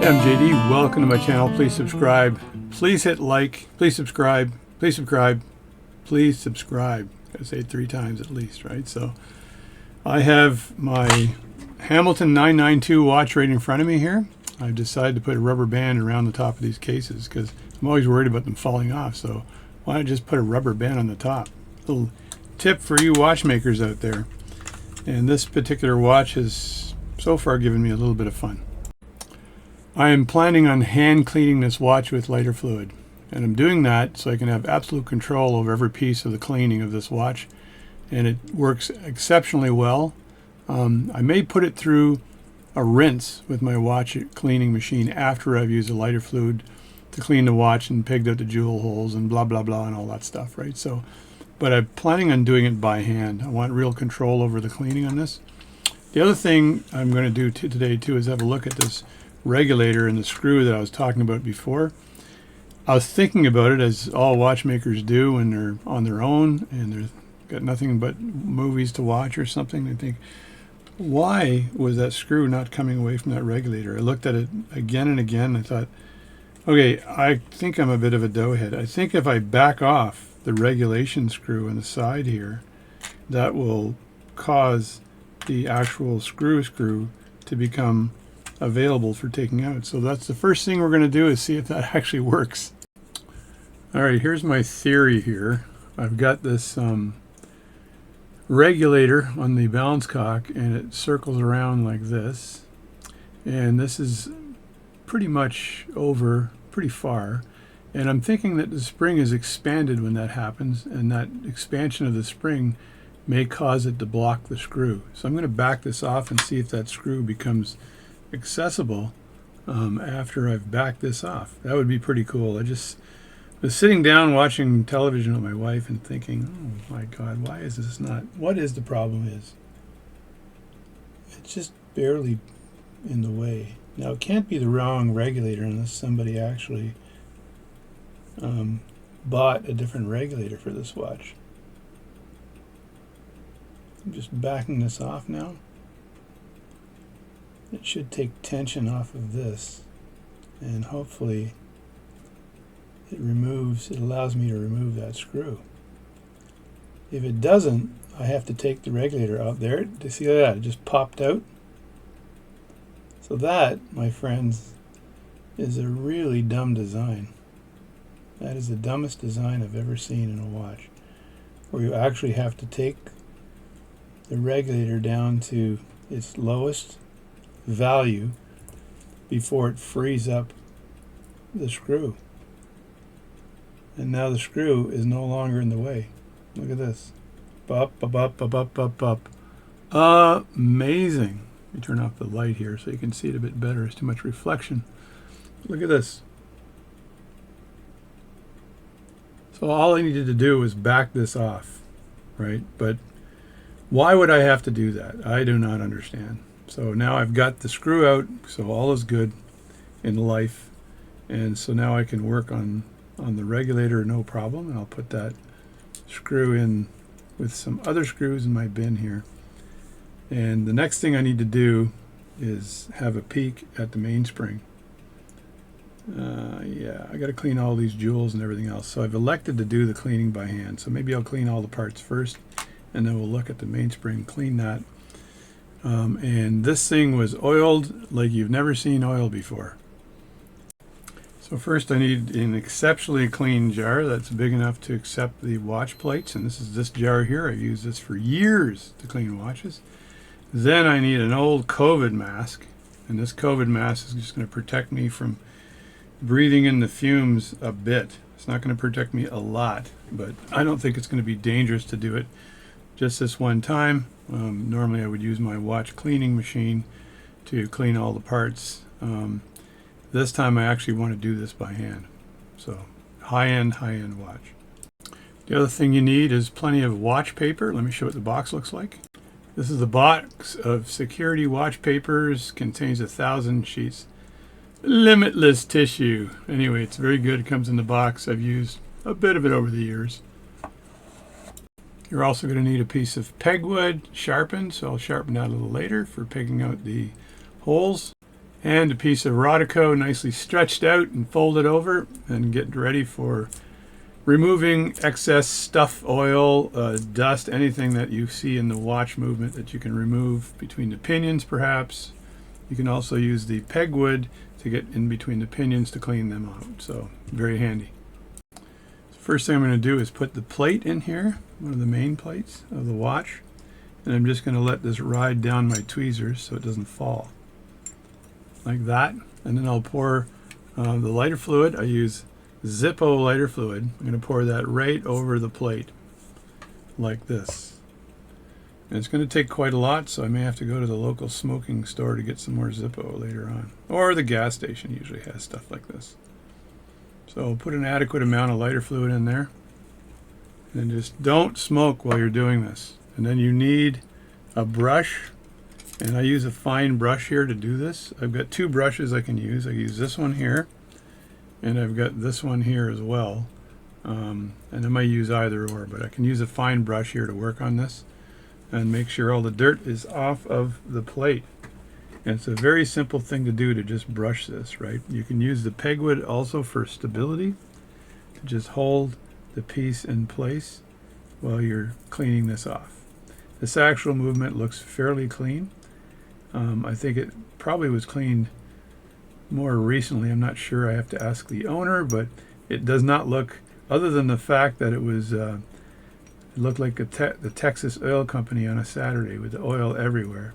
I'm JD. Welcome to my channel. Please subscribe. Please hit like. Please subscribe. Please subscribe. Please subscribe. Gotta say it 3 times at least, right? So I have my Hamilton 992 watch right in front of me here. I've decided to put a rubber band around the top of these cases because I'm always worried about them falling off. So why not just put a rubber band on the top? Little tip for you watchmakers out there. And this particular watch has so far given me a little bit of fun. I am planning on hand cleaning this watch with lighter fluid, and I'm doing that so I can have absolute control over every piece of the cleaning of this watch, and it works exceptionally well. I may put it through a rinse with my watch cleaning machine after I've used the lighter fluid to clean the watch and pegged out the jewel holes and blah blah blah and all that stuff, right? So, but I'm planning on doing it by hand. I want real control over the cleaning on this. The other thing I'm going to do today too is have a look at this regulator and the screw that I was talking about before. I was thinking about it, as all watchmakers do when they're on their own and they've got nothing but movies to watch or something. They think, why was that screw not coming away from that regulator? I looked at it again and again and I thought, okay, I think I'm a bit of a doughhead. I think if I back off the regulation screw on the side here, that will cause the actual screw to become available for taking out. So that's the first thing we're going to do, is see if that actually works. Alright, here's my theory here. I've got this regulator on the balance cock and it circles around like this, and this is pretty much over pretty far, and I'm thinking that the spring is expanded when that happens, and that expansion of the spring may cause it to block the screw. So I'm going to back this off and see if that screw becomes accessible after I've backed this off. That would be pretty cool. I just was sitting down watching television with my wife and thinking, oh my God, why is this not, what is the problem is? It's just barely in the way. Now it can't be the wrong regulator unless somebody actually bought a different regulator for this watch. I'm just backing this off now. It should take tension off of this, and hopefully it allows me to remove that screw. If it doesn't, I have to take the regulator out there. Do you see that? It just popped out. So that, my friends, is a really dumb design. That is the dumbest design I've ever seen in a watch, where you actually have to take the regulator down to its lowest value before it frees up the screw. And now the screw is no longer in the way. Look at this. Up, up, up, up, up, up, up. Amazing. Let me turn off the light here so you can see it a bit better. It's too much reflection. Look at this. So all I needed to do was back this off, right? But why would I have to do that? I do not understand. So now I've got the screw out, so all is good in life. And so now I can work on the regulator no problem. And I'll put that screw in with some other screws in my bin here. And the next thing I need to do is have a peek at the mainspring. Yeah, I got to clean all these jewels and everything else. So I've elected to do the cleaning by hand. So maybe I'll clean all the parts first, and then we'll look at the mainspring, clean that. And this thing was oiled like you've never seen oil before. So first I need an exceptionally clean jar that's big enough to accept the watch plates, and this is this jar here. I've used this for years to clean watches. Then I need an old COVID mask, and this COVID mask is just going to protect me from breathing in the fumes a bit. It's not going to protect me a lot, but I don't think it's going to be dangerous to do it just this one time. Normally I would use my watch cleaning machine to clean all the parts. This time I actually want to do this by hand. So high-end watch. The other thing you need is plenty of watch paper. Let me show what the box looks like. This is the box of security watch papers. Contains 1,000 sheets. Limitless tissue. Anyway, it's very good. It comes in the box. I've used a bit of it over the years. You're also going to need a piece of pegwood sharpened, so I'll sharpen that a little later for pegging out the holes. and a piece of Rodico nicely stretched out and folded over, and get ready for removing excess stuff, oil, dust, anything that you see in the watch movement that you can remove between the pinions perhaps. You can also use the pegwood to get in between the pinions to clean them out, so very handy. First thing I'm going to do is put the plate in here, one of the main plates of the watch, and I'm just going to let this ride down my tweezers so it doesn't fall. Like that, and then I'll pour the lighter fluid. I use Zippo lighter fluid. I'm going to pour that right over the plate like this. And it's going to take quite a lot, so I may have to go to the local smoking store to get some more Zippo later on. Or the gas station usually has stuff like this. So put an adequate amount of lighter fluid in there. And just don't smoke while you're doing this. And then you need a brush. And I use a fine brush here to do this. I've got two brushes I can use. I use this one here. And I've got this one here as well. And I might use either or, but I can use a fine brush here to work on this and make sure all the dirt is off of the plate. And it's a very simple thing to do, to just brush this, right? You can use the pegwood also for stability, to just hold the piece in place while you're cleaning this off. This actual movement looks fairly clean. I think it probably was cleaned more recently. I'm not sure. I have to ask the owner, but it does not look, other than the fact that it was it looked like the Texas oil company on a Saturday with the oil everywhere.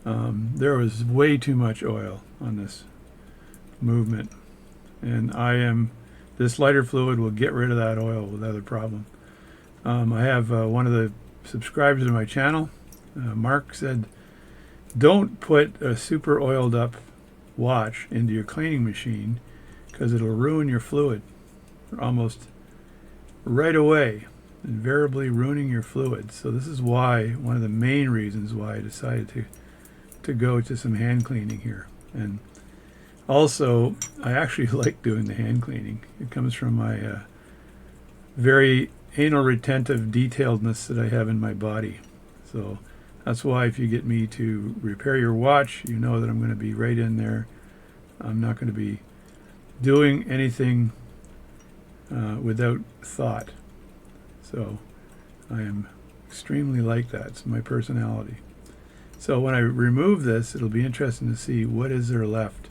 There was way too much oil on this movement, and this lighter fluid will get rid of that oil without a problem. I have one of the subscribers to my channel, Mark, said don't put a super oiled up watch into your cleaning machine because it'll ruin your fluid almost right away, invariably ruining your fluid. So this is why, one of the main reasons why I decided to go to some hand cleaning here. And also, I actually like doing the hand cleaning. It comes from my very anal retentive detailedness that I have in my body. So that's why if you get me to repair your watch, you know that I'm going to be right in there. I'm not going to be doing anything without thought. So I am extremely like that. It's my personality. So when I remove this, it'll be interesting to see what is there left.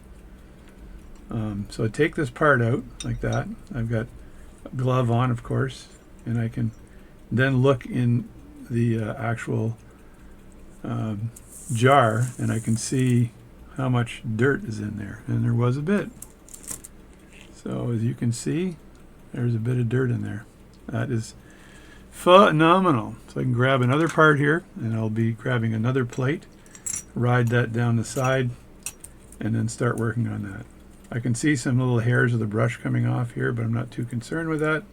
So I take this part out like that. I've got a glove on, of course, and I can then look in the actual jar, and I can see how much dirt is in there, and there was a bit. So as you can see, there's a bit of dirt in there. That is phenomenal. So I can grab another part here, and I'll be grabbing another plate, ride that down the side, and then start working on that. I can see some little hairs of the brush coming off here, but I'm not too concerned with that.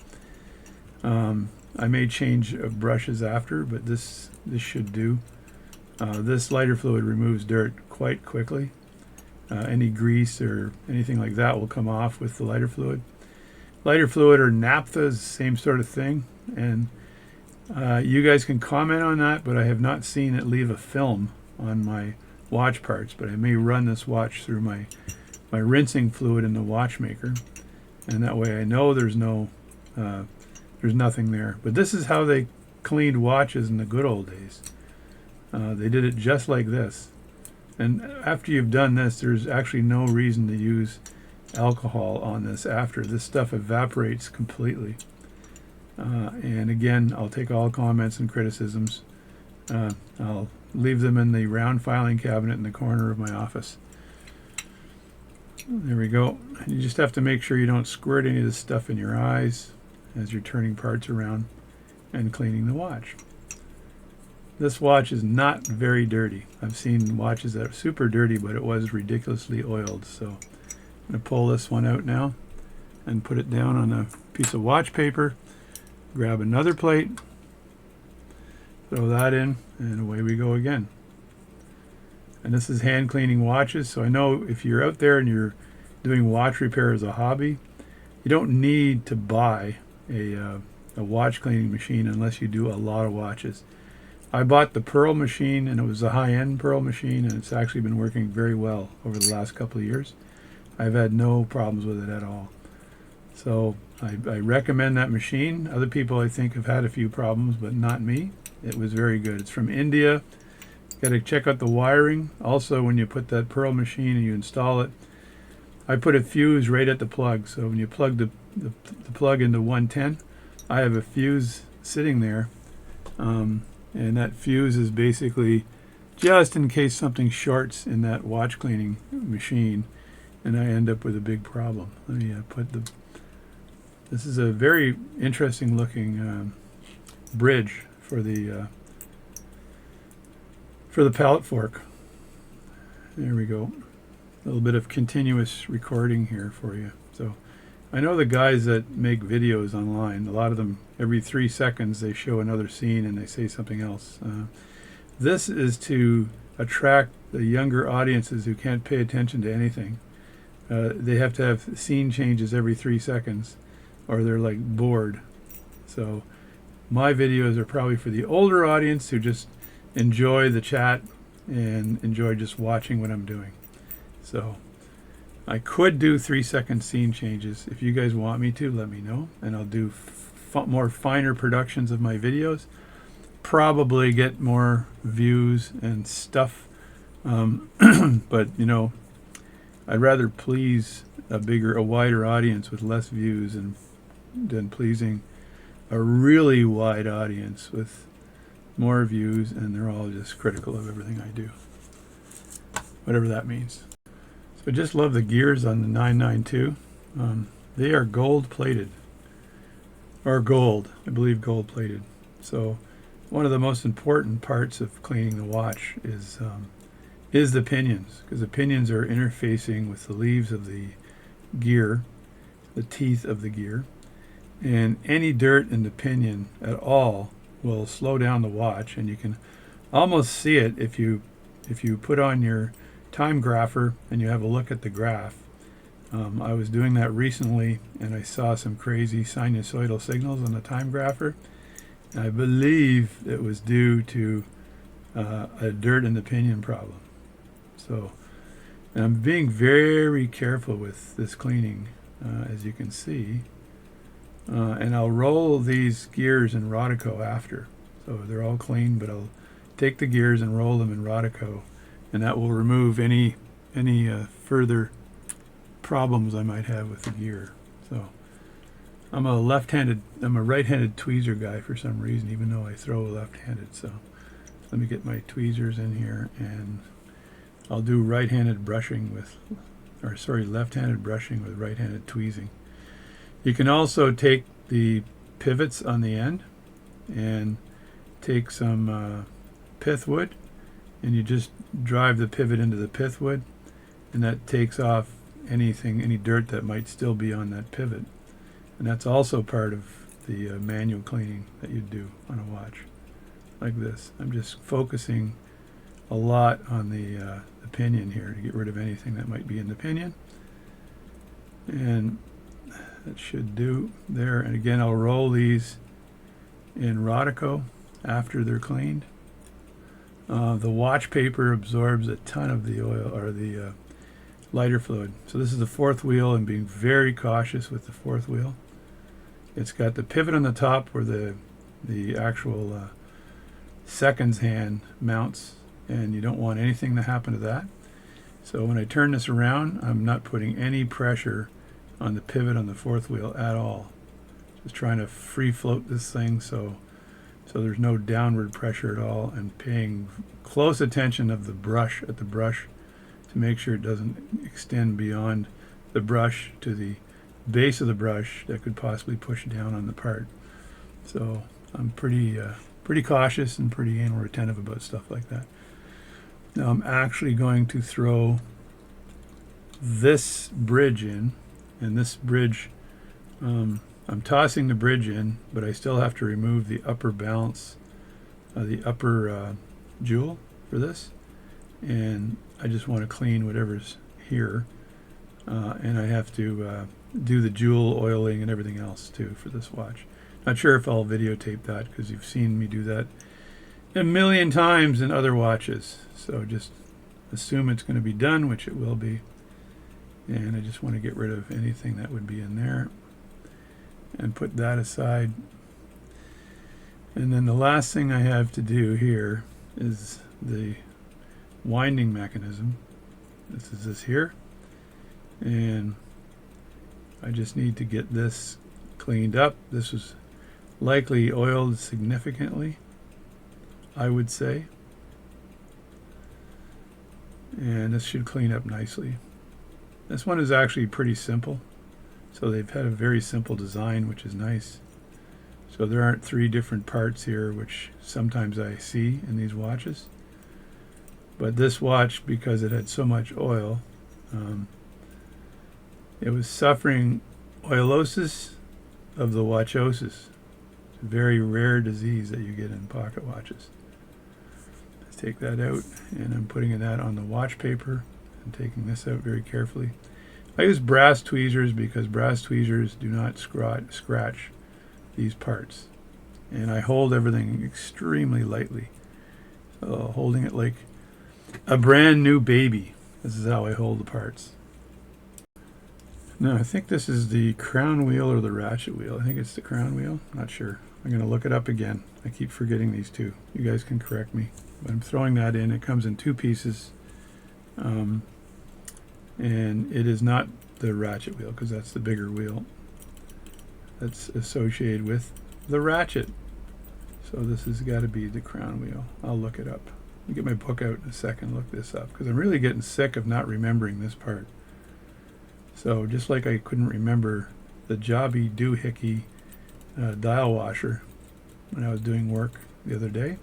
I may change brushes after, but this should do. This lighter fluid removes dirt quite quickly. Any grease or anything like that will come off with the lighter fluid. Lighter fluid or naphtha is the same sort of thing, and you guys can comment on that, but I have not seen it leave a film on my watch parts. But I may run this watch through my rinsing fluid in the Watchmaker, and that way I know there's nothing there. But this is how they cleaned watches in the good old days. They did it just like this. And after you've done this, there's actually no reason to use alcohol on this after. This stuff evaporates completely. And again, I'll take all comments and criticisms. I'll leave them in the round filing cabinet in the corner of my office. There we go. You just have to make sure you don't squirt any of this stuff in your eyes as you're turning parts around and cleaning the watch. This watch is not very dirty. I've seen watches that are super dirty, but it was ridiculously oiled. So I'm going to pull this one out now and put it down on a piece of watch paper. Grab another plate, throw that in, and away we go again. And this is hand cleaning watches, so I know if you're out there and you're doing watch repair as a hobby, you don't need to buy a watch cleaning machine unless you do a lot of watches. I bought the Pearl machine, and it was a high-end Pearl machine, and it's actually been working very well over the last couple of years. I've had no problems with it at all. So I recommend that machine. Other people, I think, have had a few problems, but not me. It was very good. It's from India. Got to check out the wiring. Also, when you put that Pearl machine and you install it, I put a fuse right at the plug. So when you plug the plug into 110, I have a fuse sitting there. And that fuse is basically just in case something shorts in that watch cleaning machine and I end up with a big problem. Let me this is a very interesting looking bridge for the pallet fork. There we go. A little bit of continuous recording here for you. So I know the guys that make videos online, a lot of them, every 3 seconds they show another scene and they say something else. This is to attract the younger audiences who can't pay attention to anything. They have to have scene changes every 3 seconds or they're like bored. So my videos are probably for the older audience who just enjoy the chat and enjoy just watching what I'm doing. So I could do 3-second scene changes. If you guys want me to, let me know, and I'll do more finer productions of my videos. Probably get more views and stuff, but you know, I'd rather please a wider audience with less views than pleasing a really wide audience with more views, and they're all just critical of everything I do, whatever that means. So I just love the gears on the 992. They are gold plated, or gold, I believe gold plated. So one of the most important parts of cleaning the watch is the pinions, because the pinions are interfacing with the leaves of the gear, the teeth of the gear, and any dirt in the pinion at all will slow down the watch, and you can almost see it if you put on your time grapher and you have a look at the graph. I was doing that recently and I saw some crazy sinusoidal signals on the time grapher. I believe it was due to a dirt in the pinion problem. So, and I'm being very careful with this cleaning, as you can see. And I'll roll these gears in Rodico after. So they're all clean, but I'll take the gears and roll them in Rodico, and that will remove any further problems I might have with the gear. So I'm a right-handed tweezer guy for some reason, even though I throw left-handed. So let me get my tweezers in here, and I'll do left-handed brushing with right-handed tweezing. You can also take the pivots on the end and take some pith wood, and you just drive the pivot into the pith wood, and that takes off any dirt that might still be on that pivot. And that's also part of the manual cleaning that you do on a watch, like this. I'm just focusing a lot on the pinion here to get rid of anything that might be in the pinion, and that should do there. And again, I'll roll these in Rodico after they're cleaned. The watch paper absorbs a ton of the oil or the lighter fluid. So this is the fourth wheel, and being very cautious with the fourth wheel. It's got the pivot on the top where the actual seconds hand mounts, and you don't want anything to happen to that. So when I turn this around, I'm not putting any pressure on the pivot on the fourth wheel at all. Just trying to free float this thing so there's no downward pressure at all, and paying close attention of the brush to make sure it doesn't extend beyond the brush to the base of the brush that could possibly push down on the part. So I'm pretty cautious and pretty anal retentive about stuff like that. Now I'm actually going to throw this bridge in, and this bridge, I'm tossing the bridge in, but I still have to remove the upper balance, the upper jewel for this, and I just want to clean whatever's here, and I have to do the jewel oiling and everything else too for this watch. Not sure if I'll videotape that, because you've seen me do that a million times in other watches. So just assume it's going to be done, which it will be. And I just want to get rid of anything that would be in there and put that aside. And then the last thing I have to do here is the winding mechanism. This is this here. And I just need to get this cleaned up. This was likely oiled significantly, I would say. And this should clean up nicely. This one is actually pretty simple. So they've had a very simple design, which is nice. So there aren't 3 different parts here, which sometimes I see in these watches. But this watch, because it had so much oil, it was suffering oilosis of the watchosis. It's a very rare disease that you get in pocket watches. Let's take that out, and I'm putting that on the watch paper and taking this out very carefully. I use brass tweezers because brass tweezers do not scratch these parts. And I hold everything extremely lightly. So holding it like a brand new baby. This is how I hold the parts. Now I think this is the crown wheel or the ratchet wheel. I think it's the crown wheel. Not sure. I'm going to look it up again. I keep forgetting these two. You guys can correct me. But I'm throwing that in. It comes in 2 pieces. And it is not the ratchet wheel because that's the bigger wheel that's associated with the ratchet. So this has got to be the crown wheel. I'll look it up. I'll get my book out in a second, look this up, because I'm really getting sick of not remembering this part. So just like I couldn't remember the jobby doohickey dial washer when I was doing work the other day,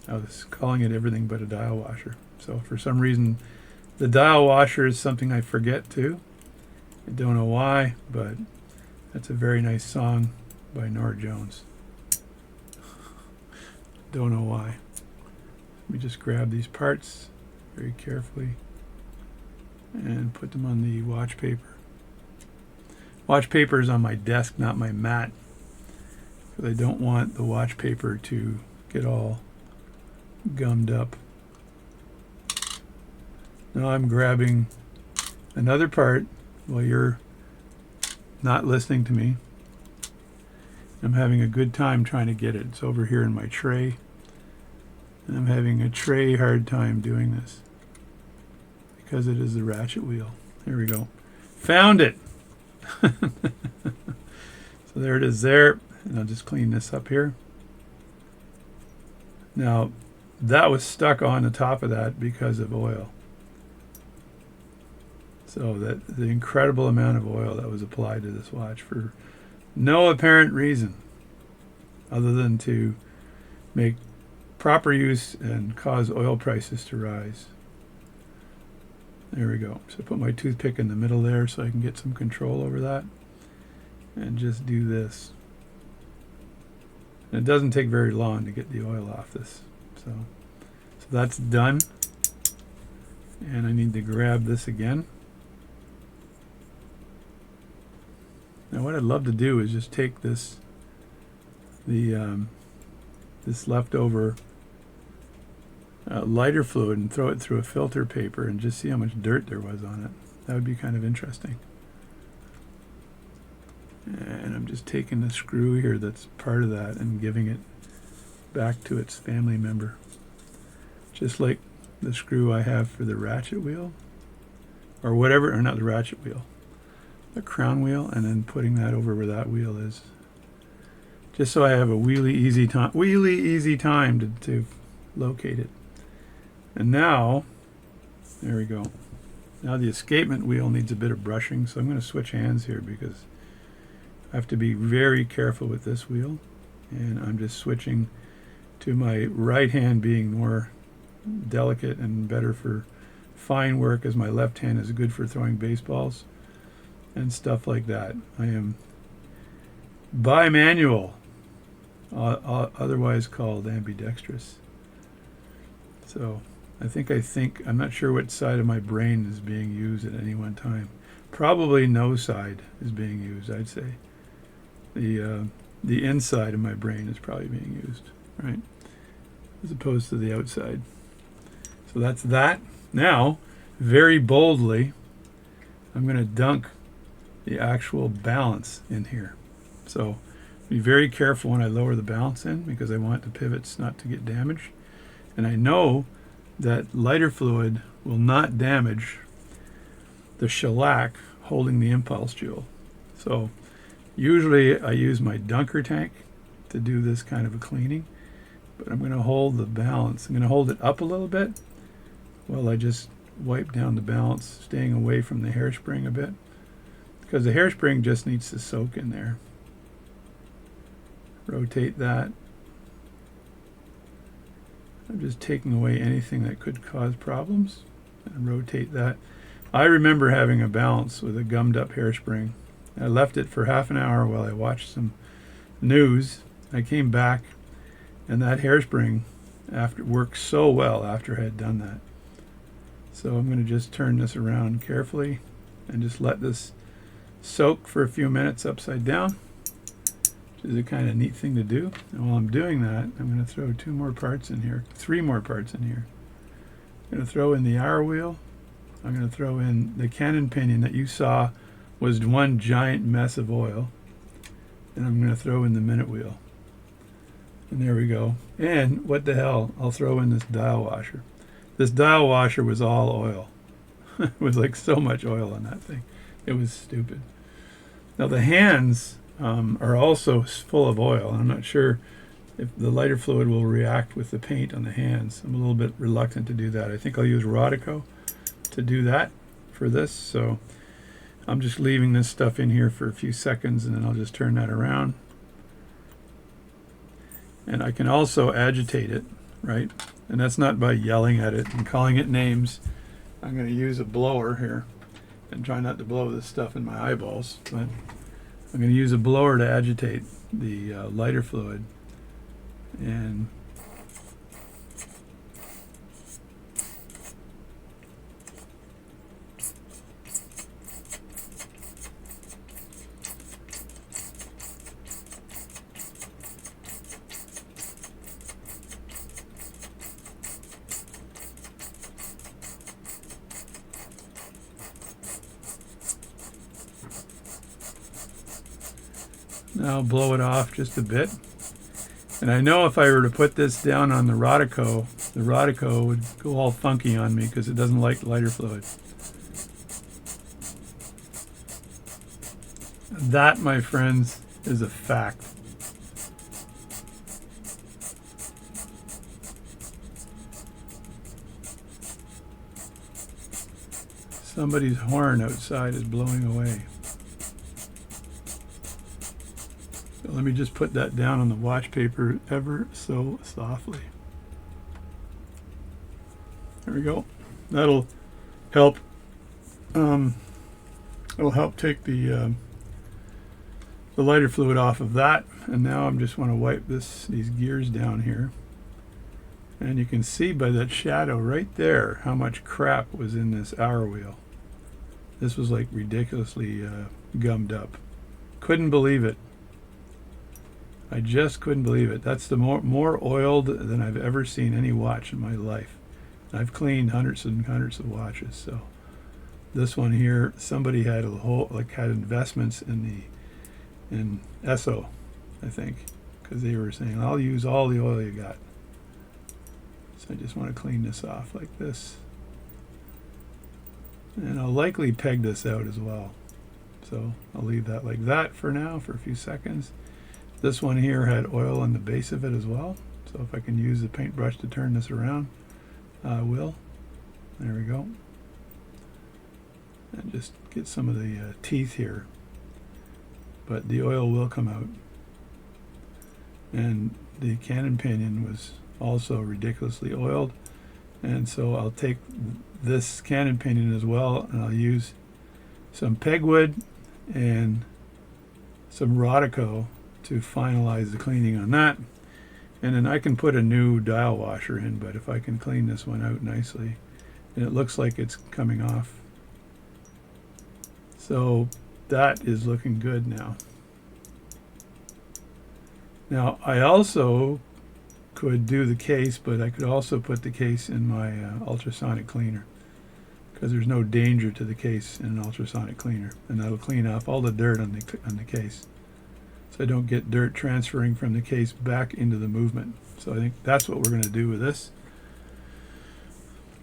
I was calling it everything but a dial washer. So for some reason, the dial washer is something I forget too. I don't know why, but that's a very nice song by Norah Jones. Don't know why. Let me just grab these parts very carefully and put them on the watch paper. Watch paper is on my desk, not my mat, because I don't want the watch paper to get all gummed up. Now I'm grabbing another part while you're not listening to me. I'm having a good time trying to get it. It's over here in my tray. And I'm having a tray hard time doing this because it is the ratchet wheel. Here we go. Found it! So there it is there. And I'll just clean this up here. Now, that was stuck on the top of that because of oil. So that the incredible amount of oil that was applied to this watch for no apparent reason other than to make proper use and cause oil prices to rise. There we go. So put my toothpick in the middle there so I can get some control over that and just do this. And it doesn't take very long to get the oil off this. So that's done. And I need to grab this again. Now what I'd love to do is just take this this leftover lighter fluid and throw it through a filter paper and just see how much dirt there was on it. That would be kind of interesting. And I'm just taking the screw here that's part of that and giving it back to its family member. Just like the screw I have for the ratchet wheel or whatever, or not the ratchet wheel, the crown wheel, and then putting that over where that wheel is. Just so I have a really easy time to locate it. And now, there we go. Now the escapement wheel needs a bit of brushing, so I'm going to switch hands here because I have to be very careful with this wheel. And I'm just switching to my right hand being more delicate and better for fine work, as my left hand is good for throwing baseballs and stuff like that. I am bimanual, otherwise called ambidextrous. So I'm not sure what side of my brain is being used at any one time. Probably no side is being used, I'd say. The inside of my brain is probably being used, right? as opposed to the outside. So that's that. Now, very boldly, I'm going to dunk the actual balance in here. So be very careful when I lower the balance in, because I want the pivots not to get damaged. And I know that lighter fluid will not damage the shellac holding the impulse jewel. So usually I use my dunker tank to do this kind of a cleaning, but I'm going to hold the balance. I'm going to hold it up a little bit while I just wipe down the balance, staying away from the hairspring a bit, because the hairspring just needs to soak in there. Rotate that. I'm just taking away anything that could cause problems, and rotate that. I remember having a balance with a gummed up hairspring. I left it for half an hour while I watched some news. I came back, and that hairspring worked so well after I had done that. So I'm going to just turn this around carefully and just let this soak for a few minutes upside down, which is a kind of neat thing to do. And while I'm doing that, I'm going to throw 2 more parts in here, 3 more parts in here. I'm going to throw in the hour wheel. I'm going to throw in the cannon pinion that you saw was one giant mess of oil. And I'm going to throw in the minute wheel. And there we go. And what the hell, I'll throw in this dial washer. This dial washer was all oil. It was like so much oil on that thing. It was stupid. Now the hands are also full of oil. I'm not sure if the lighter fluid will react with the paint on the hands. I'm a little bit reluctant to do that. I think I'll use Rodico to do that for this. So I'm just leaving this stuff in here for a few seconds, and then I'll just turn that around. And I can also agitate it, right? And that's not by yelling at it and calling it names. I'm going to use a blower here and try not to blow this stuff in my eyeballs, but I'm going to use a blower to agitate the lighter fluid. And now blow it off just a bit. And I know if I were to put this down on the Rodico would go all funky on me because it doesn't like lighter fluid. That, my friends, is a fact. Somebody's horn outside is blowing away. So let me just put that down on the watch paper ever so softly. There we go. That'll help. It'll help take the lighter fluid off of that. And now I'm just want to wipe these gears down here. And you can see by that shadow right there how much crap was in this hour wheel. This was like ridiculously gummed up. Couldn't believe it. I just couldn't believe it. That's the more oiled than I've ever seen any watch in my life. I've cleaned hundreds and hundreds of watches. So this one here, somebody had had investments in Esso, I think, because they were saying, I'll use all the oil you got. So I just want to clean this off like this. And I'll likely peg this out as well. So I'll leave that like that for now for a few seconds. This one here had oil on the base of it as well. So if I can use the paintbrush to turn this around, I will. There we go. And just get some of the teeth here. But the oil will come out. And the cannon pinion was also ridiculously oiled. And so I'll take this cannon pinion as well, and I'll use some pegwood and some Rodico to finalize the cleaning on that. And then I can put a new dial washer in, but if I can clean this one out nicely, and it looks like it's coming off. So that is looking good now. Now I also could do the case, but I could also put the case in my ultrasonic cleaner, because there's no danger to the case in an ultrasonic cleaner, and that'll clean off all the dirt on the case, so I don't get dirt transferring from the case back into the movement. So I think that's what we're going to do with this.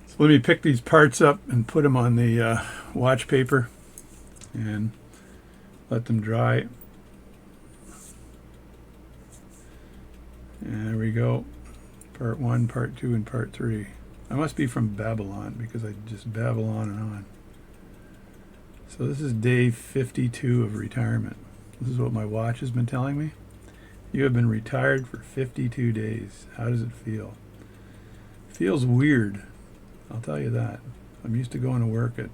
So let me pick these parts up and put them on the watch paper and let them dry. And there we go. Part 1, part 2, and part 3. I must be from Babylon because I just babble on and on. So this is day 52 of retirement. This is what my watch has been telling me. You have been retired for 52 days. How does it feel? Feels weird. I'll tell you that. I'm used to going to work at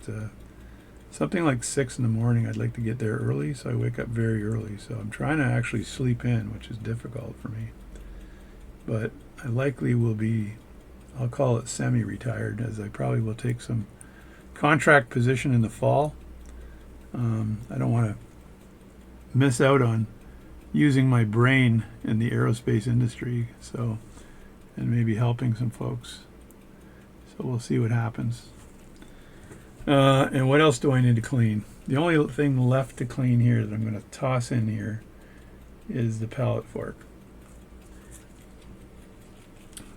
something like 6 in the morning. I'd like to get there early, so I wake up very early. So I'm trying to actually sleep in, which is difficult for me. But I likely will be, I'll call it semi-retired, as I probably will take some contract position in the fall. I don't want to miss out on using my brain in the aerospace industry, so, and maybe helping some folks. So we'll see what happens. And what else do I need to clean? The only thing left to clean here that I'm going to toss in here is the pallet fork.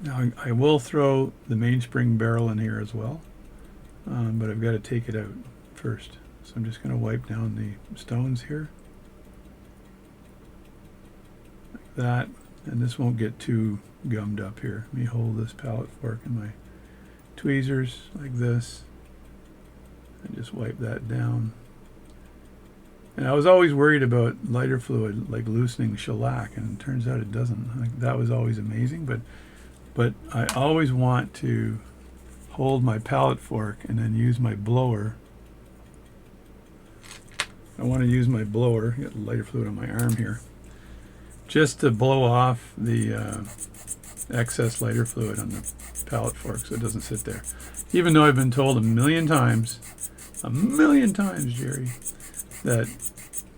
Now I will throw the mainspring barrel in here as well, but I've got to take it out first. So I'm just going to wipe down the stones here, like that, and this won't get too gummed up here. Let me hold this pallet fork in my tweezers like this, and just wipe that down. And I was always worried about lighter fluid like loosening shellac, and it turns out it doesn't. Like, that was always amazing, but I always want to hold my pallet fork and then use my blower. I want to use my blower, get lighter fluid on my arm here, just to blow off the excess lighter fluid on the pallet fork so it doesn't sit there. Even though I've been told a million times, Jerry, that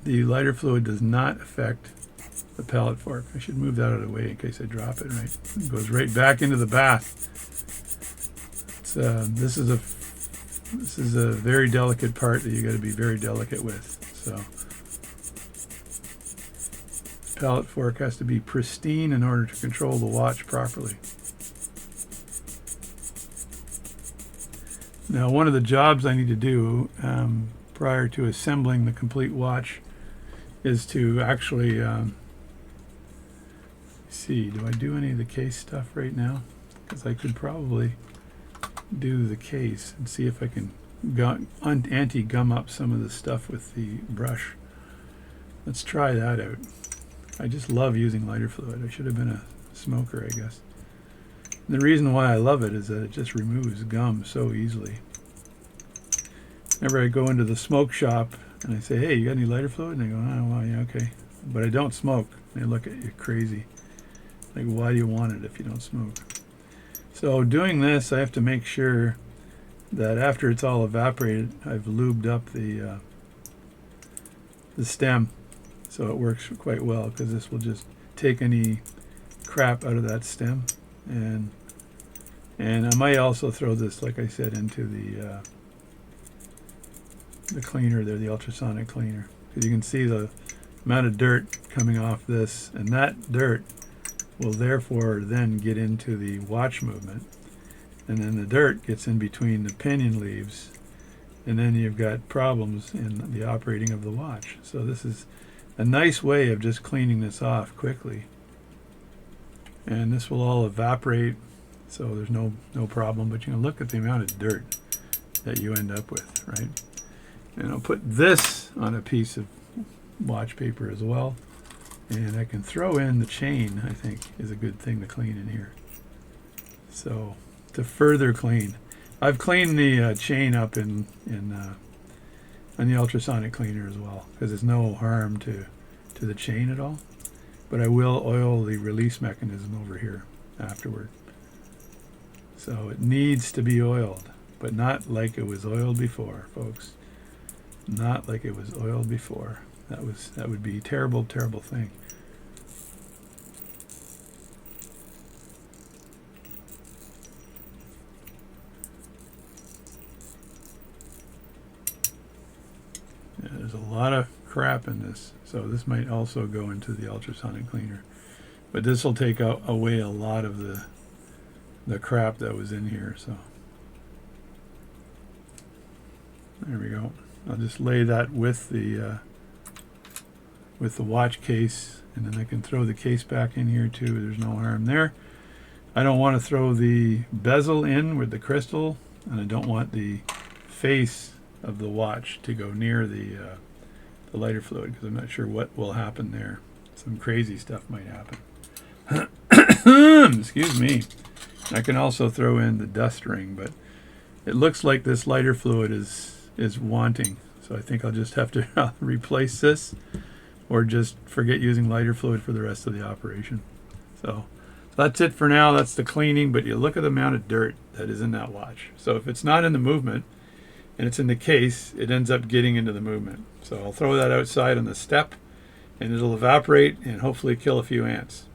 the lighter fluid does not affect the pallet fork. I should move that out of the way in case I drop it, right? It goes right back into the bath. It's, this is a very delicate part that you got to be very delicate with. So pallet fork has to be pristine in order to control the watch properly. Now, one of the jobs I need to do prior to assembling the complete watch is to actually see, do I do any of the case stuff right now? Because I could probably do the case and see if I can anti-gum up some of the stuff with the brush. Let's try that out. I just love using lighter fluid. I should have been a smoker, I guess. And the reason why I love it is that it just removes gum so easily. Whenever I go into the smoke shop and I say, hey, you got any lighter fluid? And they go, oh, well, yeah, okay. But I don't smoke. They look at you crazy. Like, why do you want it if you don't smoke? So doing this, I have to make sure that after it's all evaporated, I've lubed up the stem so it works quite well, because this will just take any crap out of that stem. And I might also throw this, like I said, into the cleaner there, the ultrasonic cleaner, because you can see the amount of dirt coming off this, and that dirt will therefore then get into the watch movement, and then the dirt gets in between the pinion leaves, and then you've got problems in the operating of the watch. So this is a nice way of just cleaning this off quickly, and this will all evaporate, so there's no problem. But you can look at the amount of dirt that you end up with, right? And I'll put this on a piece of watch paper as well, and I can throw in the chain. I think is a good thing to clean in here. So to further clean, I've cleaned the chain up in the ultrasonic cleaner as well, because there's no harm to the chain at all. But I will oil the release mechanism over here afterward. So it needs to be oiled, but not like it was oiled before, folks. Not like it was oiled before. That would be a terrible, terrible thing. there's a lot of crap in this. So this might also go into the ultrasonic cleaner. But this will take away a lot of the crap that was in here. So there we go. I'll just lay that with the watch case, and then I can throw the case back in here too. There's no harm there. I don't want to throw the bezel in with the crystal, and I don't want the face of the watch to go near the lighter fluid, because I'm not sure what will happen there. Some crazy stuff might happen. Excuse me. I can also throw in the dust ring, but it looks like this lighter fluid is wanting. So I think I'll just have to replace this, or just forget using lighter fluid for the rest of the operation. So that's it for now. That's the cleaning, but you look at the amount of dirt that is in that watch. So if it's not in the movement and it's in the case, it ends up getting into the movement. So I'll throw that outside on the step, and it'll evaporate and hopefully kill a few ants.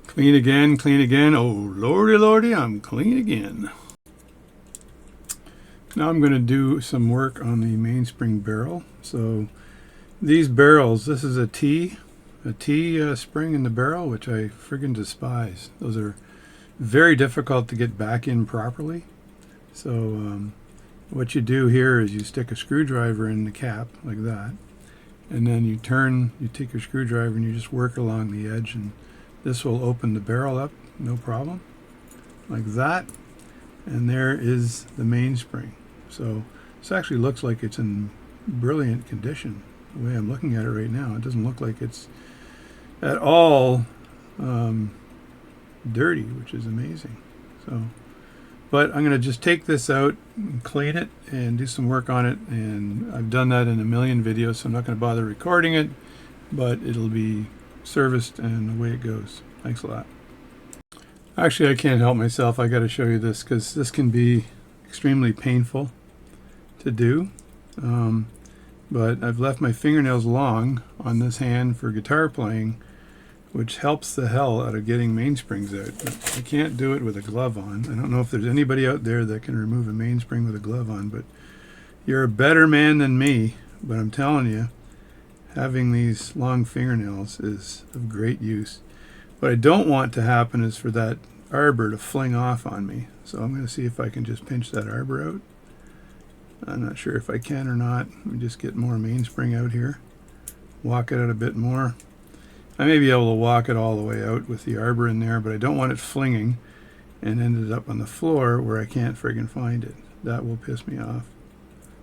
Clean again, clean again. Oh, lordy, lordy, I'm clean again. Now I'm going to do some work on the mainspring barrel. So these barrels, this is a T spring in the barrel, which I friggin' despise. Those are very difficult to get back in properly. So what you do here is you stick a screwdriver in the cap like that, and then you take your screwdriver and you just work along the edge, and this will open the barrel up, no problem, like that. And there is the mainspring. So this actually looks like it's in brilliant condition. The way I'm looking at it right now, it doesn't look like it's at all dirty, which is amazing. So, but I'm going to just take this out and clean it and do some work on it, and I've done that in a million videos, so I'm not going to bother recording it, but it'll be serviced and away it goes. Thanks a lot. Actually, I can't help myself. I got to show you this because this can be extremely painful to do. But I've left my fingernails long on this hand for guitar playing, which helps the hell out of getting mainsprings out. But I can't do it with a glove on. I don't know if there's anybody out there that can remove a mainspring with a glove on, but you're a better man than me. But I'm telling you, having these long fingernails is of great use. What I don't want to happen is for that arbor to fling off on me. So I'm going to see if I can just pinch that arbor out. I'm not sure if I can or not. Let me just get more mainspring out here. Walk it out a bit more. I may be able to walk it all the way out with the arbor in there, but I don't want it flinging and ended up on the floor where I can't friggin' find it. That will piss me off.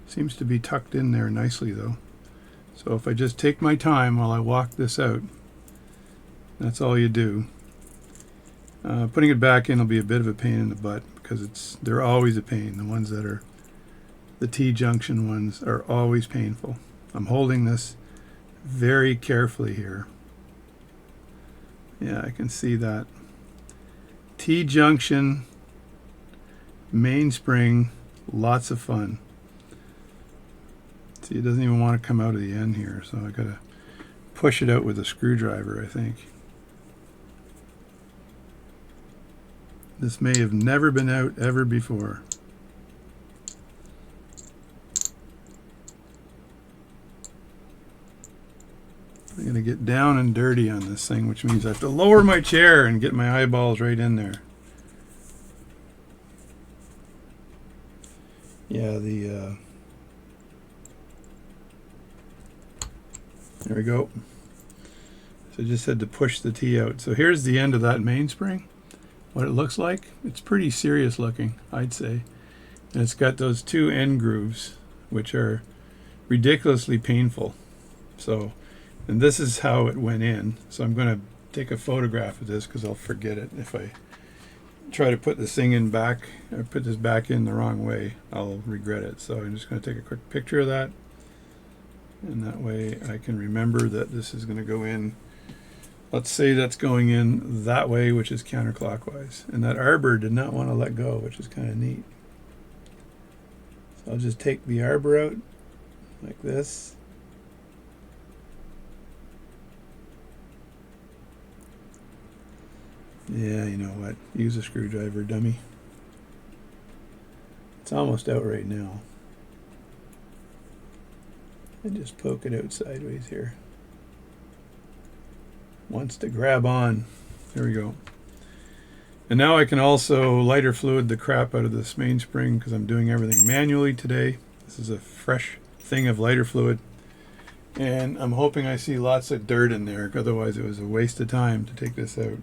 Seems to be tucked in there nicely though. So if I just take my time while I walk this out, that's all you do. Putting it back in will be a bit of a pain in the butt because they're always a pain. The ones that are the T-junction ones are always painful. I'm holding this very carefully here. Yeah, I can see that. T-junction, mainspring, lots of fun. See, it doesn't even want to come out of the end here, so I gotta push it out with a screwdriver, I think. This may have never been out ever before. I'm going to get down and dirty on this thing, which means I have to lower my chair and get my eyeballs right in there. Yeah, there we go. So I just had to push the T out. So here's the end of that mainspring. What it looks like, it's pretty serious looking, I'd say. And it's got those two end grooves, which are ridiculously painful. So, and this is how it went in. So I'm going to take a photograph of this because I'll forget it. If I try to put this thing in back, or put this back in the wrong way, I'll regret it. So I'm just going to take a quick picture of that. And that way I can remember that this is going to go in. Let's say that's going in that way, which is counterclockwise. And that arbor did not want to let go, which is kind of neat. So I'll just take the arbor out like this. Yeah, you know what? Use a screwdriver, dummy. It's almost out right now. and just poke it out sideways here. Wants to grab on. There we go. And now I can also lighter fluid the crap out of this mainspring because I'm doing everything manually today. This is a fresh thing of lighter fluid. And I'm hoping I see lots of dirt in there, otherwise it was a waste of time to take this out.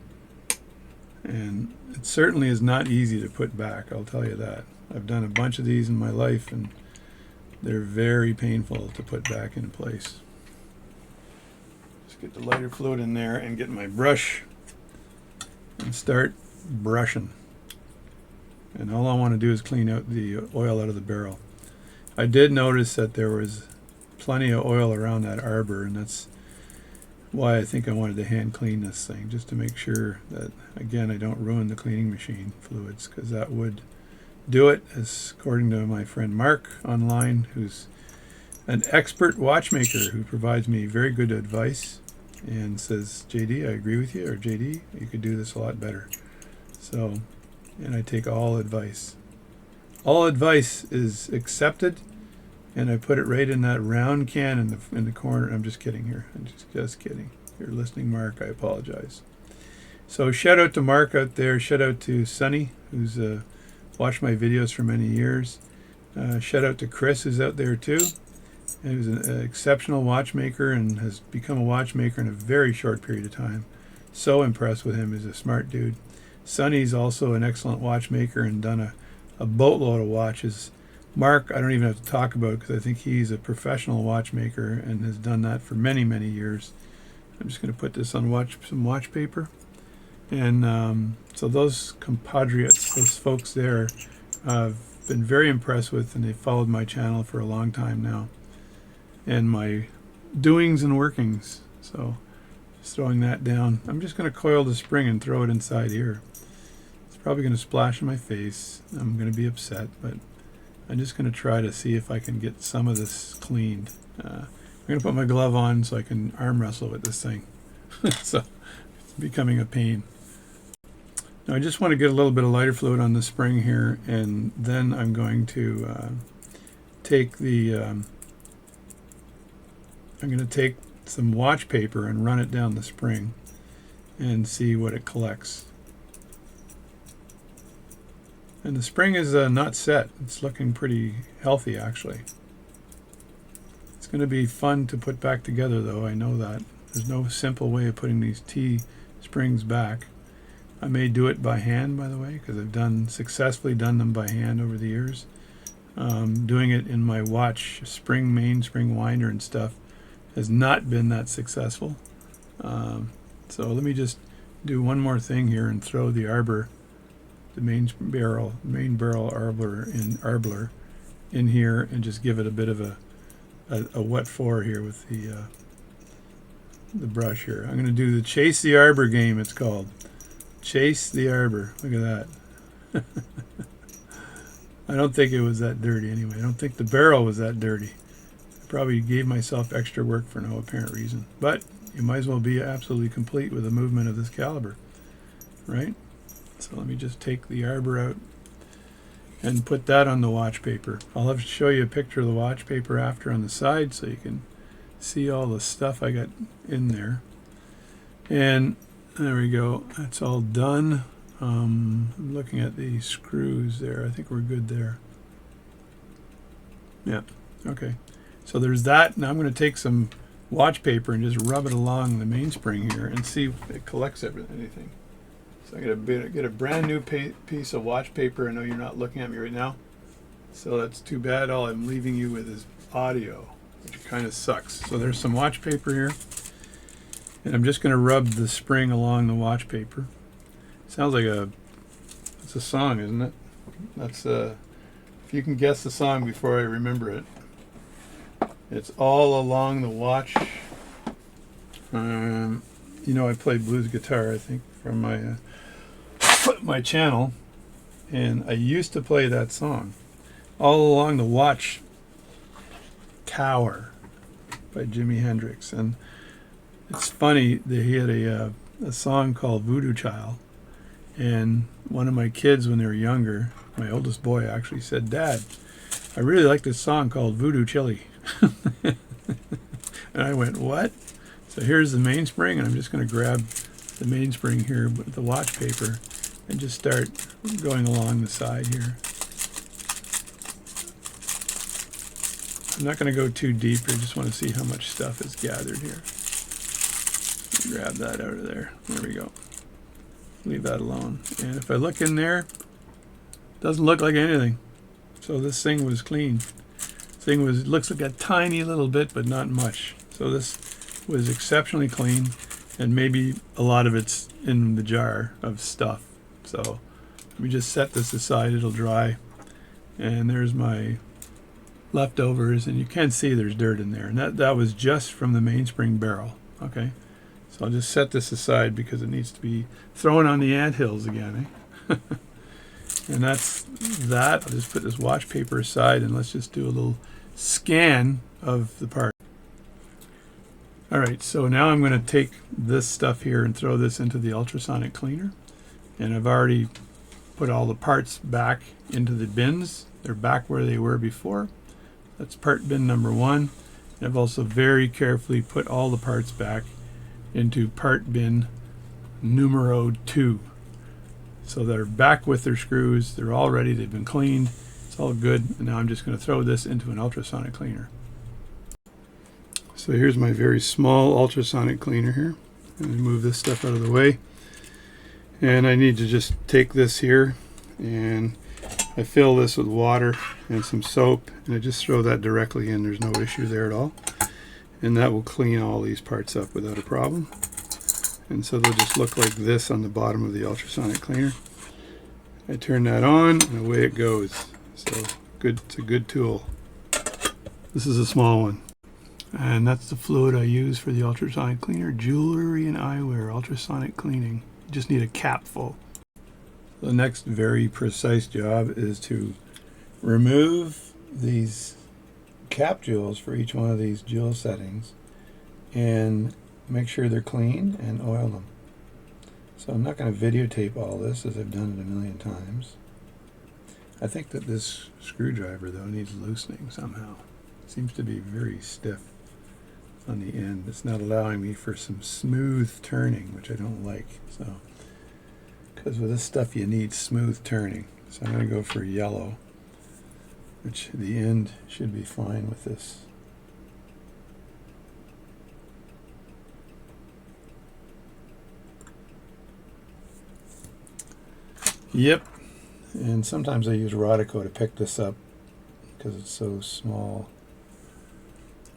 And it certainly is not easy to put back, I'll tell you that. I've done a bunch of these in my life and they're very painful to put back in place. Just get the lighter fluid in there and get my brush and start brushing. And all I want to do is clean out the oil out of the barrel. I did notice that there was plenty of oil around that arbor, and that's why I think I wanted to hand clean this thing, just to make sure that, again, I don't ruin the cleaning machine fluids, because that would do it, as according to my friend Mark online, who's an expert watchmaker who provides me very good advice and says, JD, I agree with you, or JD, you could do this a lot better. So, and I take all advice. All advice is accepted, and I put it right in that round can in the corner. I'm just kidding here. I'm just kidding. If you're listening, Mark, I apologize. So shout out to Mark out there. Shout out to Sonny, who's watched my videos for many years. Shout out to Chris, who's out there too. He was an exceptional watchmaker and has become a watchmaker in a very short period of time. So impressed with him. He's a smart dude. Sonny's also an excellent watchmaker and done a boatload of watches. Mark, I don't even have to talk about because I think he's a professional watchmaker and has done that for many, many years. I'm just going to put this on some watch paper. And so those compatriots, those folks there, I've been very impressed with, and they've followed my channel for a long time now. And my doings and workings. So just throwing that down. I'm just going to coil the spring and throw it inside here. It's probably going to splash in my face. I'm going to be upset, but I'm just going to try to see if I can get some of this cleaned. I'm going to put my glove on so I can arm wrestle with this thing. So it's becoming a pain. Now I just want to get a little bit of lighter fluid on the spring here, and then I'm going to take some watch paper and run it down the spring and see what it collects. And the spring is not set. It's looking pretty healthy, actually. It's going to be fun to put back together, though. I know that. There's no simple way of putting these T springs back. I may do it by hand, by the way, because I've successfully done them by hand over the years. Doing it in my watch mainspring winder and stuff has not been that successful. So let me just do one more thing here and throw the arbor, the main barrel arbor in here, and just give it a bit of a wet floor here with the brush here. I'm going to do the Chase the Arbor game, it's called. Chase the Arbor. Look at that. I don't think it was that dirty anyway. I don't think the barrel was that dirty. I probably gave myself extra work for no apparent reason. But you might as well be absolutely complete with the movement of this caliber, right? So let me just take the arbor out and put that on the watch paper. I'll have to show you a picture of the watch paper after on the side so you can see all the stuff I got in there. And there we go. That's all done. I'm looking at the screws there. I think we're good there. Yeah. Okay. So there's that. Now I'm going to take some watch paper and just rub it along the mainspring here and see if it collects anything. So I'm going to get a brand new piece of watch paper. I know you're not looking at me right now, so that's too bad. All I'm leaving you with is audio, which kind of sucks. So there's some watch paper here, and I'm just going to rub the spring along the watch paper. Sounds like it's a song, isn't it? That's if you can guess the song before I remember it. It's All Along the Watch. You know, I play blues guitar, I think, from my channel, and I used to play that song, All Along the Watch Tower by Jimi Hendrix. And it's funny that he had a song called Voodoo Child, and one of my kids, when they were younger, my oldest boy, actually said, "Dad, I really like this song called Voodoo Chili." And I went, what? So here's the mainspring, and I'm just going to grab the mainspring here with the watch paper and just start going along the side here. I'm not going to go too deep. I just want to see how much stuff is gathered here. Grab that out of there. There we go. Leave that alone. And if I look in there, it doesn't look like anything. So this thing was clean. Looks like a tiny little bit, but not much. So this was exceptionally clean, and maybe a lot of it's in the jar of stuff. So let me just set this aside. It'll dry. And there's my leftovers, and you can see there's dirt in there. And that was just from the mainspring barrel. Okay. So I'll just set this aside because it needs to be thrown on the anthills again. Eh? And that's that. I'll just put this watch paper aside, and let's just do a little scan of the part. All right, so now I'm going to take this stuff here and throw this into the ultrasonic cleaner. And I've already put all the parts back into the bins. They're back where they were before. That's part bin number 1. And I've also very carefully put all the parts back into part bin numero 2. So they're back with their screws. They're all ready. They've been cleaned. It's all good. And now I'm just going to throw this into an ultrasonic cleaner. So here's my very small ultrasonic cleaner here. I'm going to move this stuff out of the way. And I need to just take this here, and I fill this with water and some soap, and I just throw that directly in. There's no issue there at all. And that will clean all these parts up without a problem. And so they'll just look like this on the bottom of the ultrasonic cleaner. I turn that on, and away it goes. So good, it's a good tool. This is a small one. And that's the fluid I use for the ultrasonic cleaner. Jewelry and eyewear, ultrasonic cleaning. You just need a cap full. The next very precise job is to remove these cap jewels for each one of these jewel settings and make sure they're clean and oil them. So I'm not going to videotape all this, as I've done it a million times. I think that this screwdriver though needs loosening somehow. It seems to be very stiff on the end. It's not allowing me for some smooth turning, which I don't like. So, because with this stuff you need smooth turning. So I'm going to go for yellow, which the end should be fine with this. Yep, and sometimes I use Rodico to pick this up because it's so small.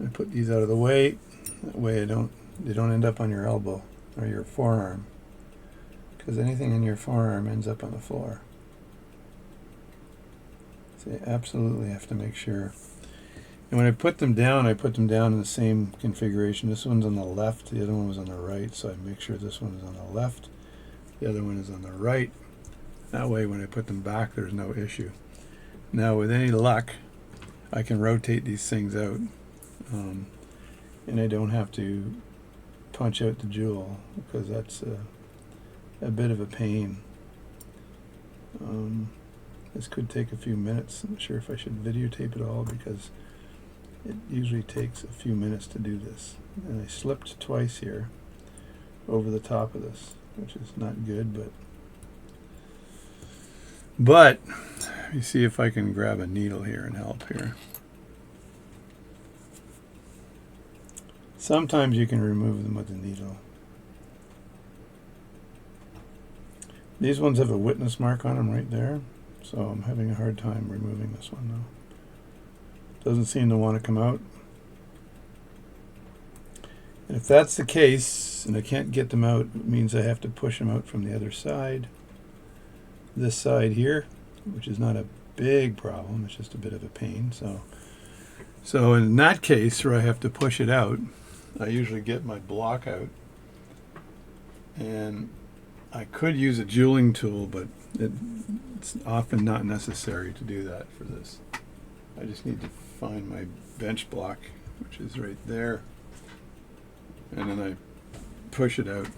I put these out of the way. That way they don't end up on your elbow or your forearm, because anything in your forearm ends up on the floor. So you absolutely have to make sure. And when I put them down in the same configuration. This one's on the left, the other one was on the right, so I make sure this one is on the left, the other one is on the right. That way when I put them back, there's no issue. Now with any luck, I can rotate these things out, and I don't have to punch out the jewel, because that's a bit of a pain. This could take a few minutes. I'm not sure if I should videotape it all, because it usually takes a few minutes to do this. And I slipped twice here over the top of this, which is not good, but let me see if I can grab a needle here and help here. Sometimes you can remove them with a needle. These ones have a witness mark on them right there, so I'm having a hard time removing this one though. Doesn't seem to want to come out. And if that's the case, and I can't get them out, it means I have to push them out from the other side. This side here, which is not a big problem, it's just a bit of a pain. So in that case, where I have to push it out, I usually get my block out, and I could use a jeweling tool, but it's often not necessary to do that for this. I just need to find my bench block, which is right there, and then I push it out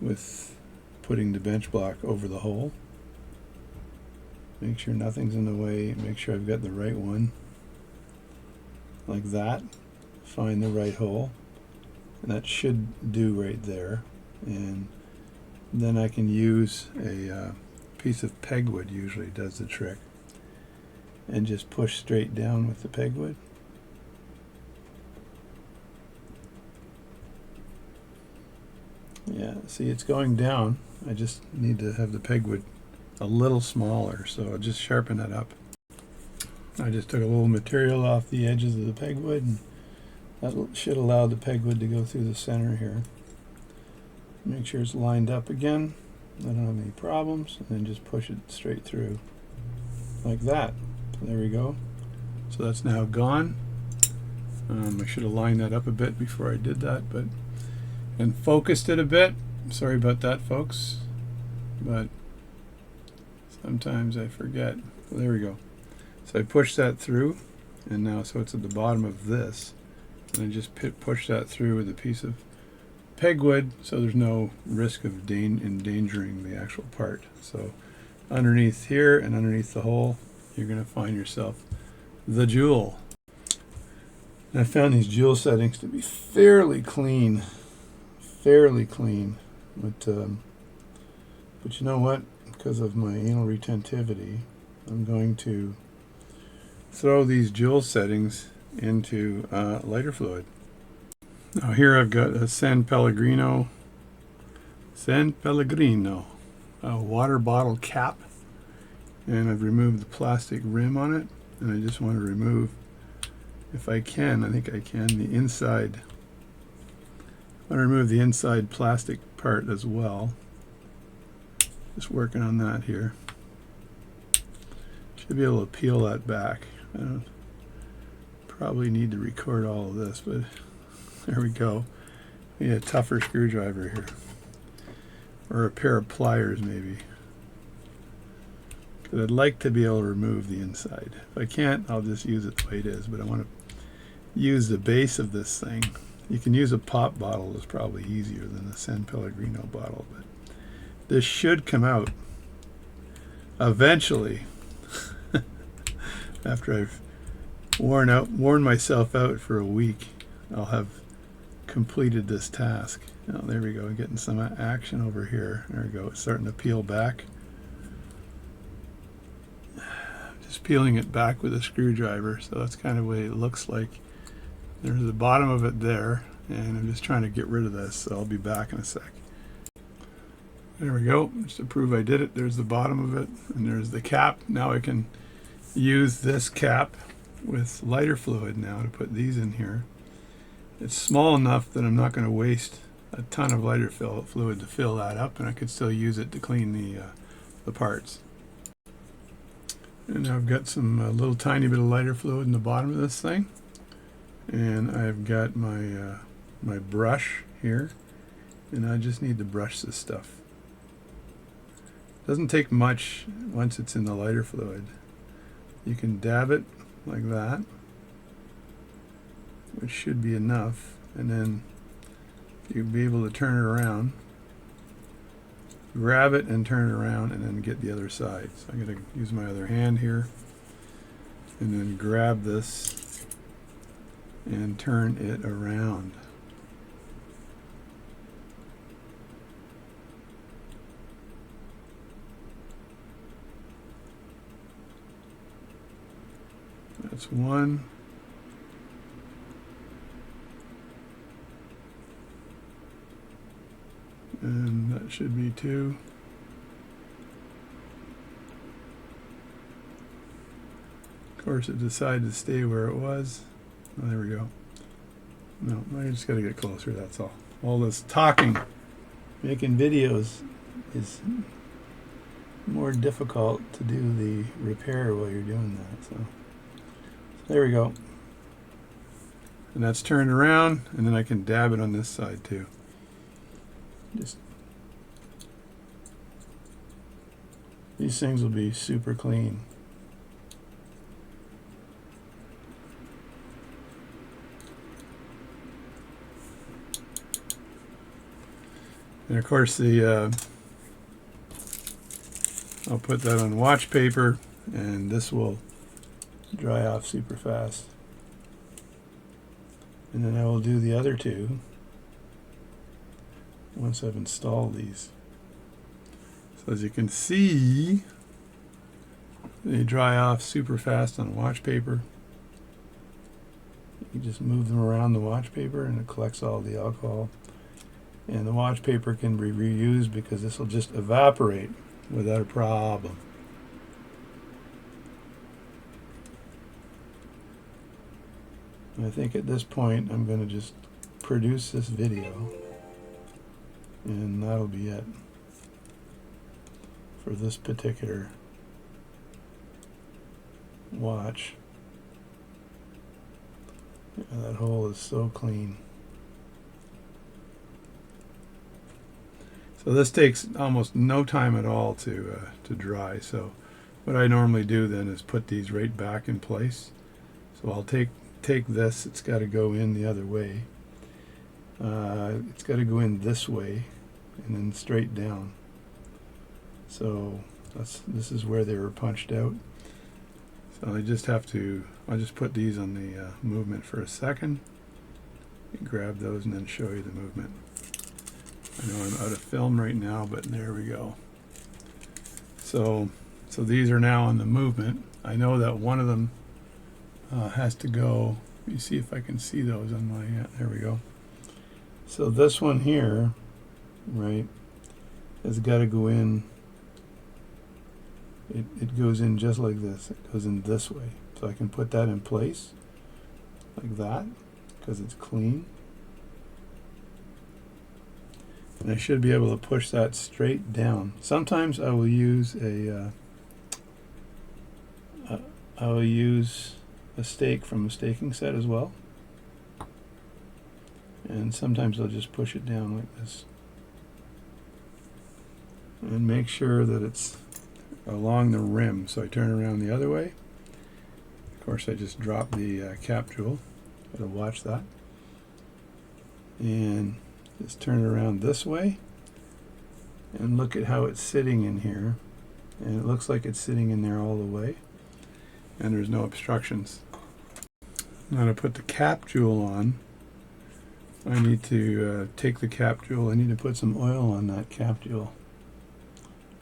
with putting the bench block over the hole. Make sure nothing's in the way, make sure I've got the right one, like that. find the right hole, and that should do right there. And then I can use a piece of pegwood, usually does the trick, and just push straight down with the pegwood. Yeah, see, it's going down. I just need to have the pegwood a little smaller, so I'll just sharpen that up. I just took a little material off the edges of the pegwood, and that should allow the pegwood to go through the center here. Make sure it's lined up again. I don't have any problems, and then just push it straight through like that. There we go. So that's now gone. I should have lined that up a bit before I did that, and focused it a bit. Sorry about that, folks, but sometimes I forget. Well, there we go. So I pushed that through, and now so it's at the bottom of this, and I just push that through with a piece of pegwood, so there's no risk of endangering the actual part. So underneath here and underneath the hole, you're going to find yourself the jewel. And I found these jewel settings to be fairly clean, but you know what? Because of my anal retentivity, I'm going to throw these jewel settings into lighter fluid. Now here I've got a San Pellegrino water bottle cap, and I've removed the plastic rim on it, and I just want to remove, if I can, I think I can, the inside. I want to remove the inside plastic part as well. Just working on that here. Should be able to peel that back. I don't probably need to record all of this, but there we go. Need a tougher screwdriver here, or a pair of pliers maybe, because I'd like to be able to remove the inside. If I can't, I'll just use it the way it is, but I want to use the base of this thing. You can use a pop bottle, it's probably easier than a San Pellegrino bottle, but this should come out eventually. After I've worn myself out for a week, I'll have completed this task. Oh, there we go, getting some action over here. There we go, it's starting to peel back. Just peeling it back with a screwdriver, so that's kind of what it looks like. There's the bottom of it there, and I'm just trying to get rid of this, so I'll be back in a sec. There we go, just to prove I did it. There's the bottom of it, and there's the cap. Now I can use this cap with lighter fluid now to put these in here. It's small enough that I'm not going to waste a ton of lighter fluid to fill that up, and I could still use it to clean the parts. And now I've got some little tiny bit of lighter fluid in the bottom of this thing, and I've got my my brush here, and I just need to brush this stuff. Doesn't take much once it's in the lighter fluid. You can dab it like that, which should be enough, and then you'll be able to turn it around, grab it and turn it around, and then get the other side. So I'm going to use my other hand here and then grab this and turn it around. That's one. And that should be two. Of course, it decided to stay where it was. Oh, there we go. No, I just got to get closer, that's all. All this talking, making videos is more difficult to do the repair while you're doing that. So there we go. And that's turned around, and then I can dab it on this side too. Just these things will be super clean. And of course I'll put that on watch paper, and this will dry off super fast. and then I will do the other two once I've installed these. So as you can see, they dry off super fast on watch paper. You just move them around the watch paper and it collects all the alcohol. And the watch paper can be reused because this will just evaporate without a problem. And I think at this point I'm going to just produce this video, and that'll be it for this particular watch. Yeah, that hole is so clean. So this takes almost no time at all to dry. So what I normally do then is put these right back in place. So I'll take this, it's got to go in the other way. It's got to go in this way and then straight down. So this is where they were punched out. So I'll just put these on the movement for a second. Grab those and then show you the movement. I know I'm out of film right now, but there we go. So these are now on the movement. I know that one of them has to go. Let me see if I can see those on my, there we go. So this one here, right, has got to go in. It goes in just like this. It goes in this way. So I can put that in place like that because it's clean. And I should be able to push that straight down. Sometimes I will use a stake from a staking set as well. And sometimes I'll just push it down like this. And make sure that it's along the rim. So I turn around the other way. Of course I just dropped the cap jewel. Gotta watch that. And just turn it around this way. And look at how it's sitting in here. And it looks like it's sitting in there all the way. And there's no obstructions. Now to put the cap jewel on, I need to take the cap jewel. I need to put some oil on that cap jewel.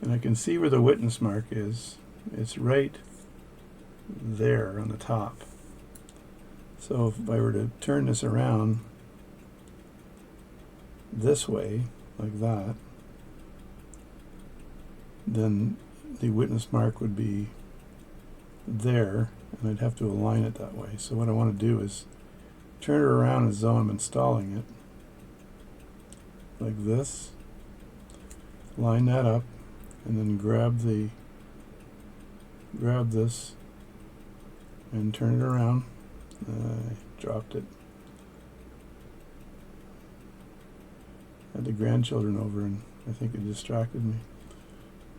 And I can see where the witness mark is. It's right there on the top. So if I were to turn this around this way, like that, then the witness mark would be there, and I'd have to align it that way. So what I want to do is turn it around as though I'm installing it, like this, line that up, and then grab this and turn it around. I dropped it. Had the grandchildren over and I think it distracted me.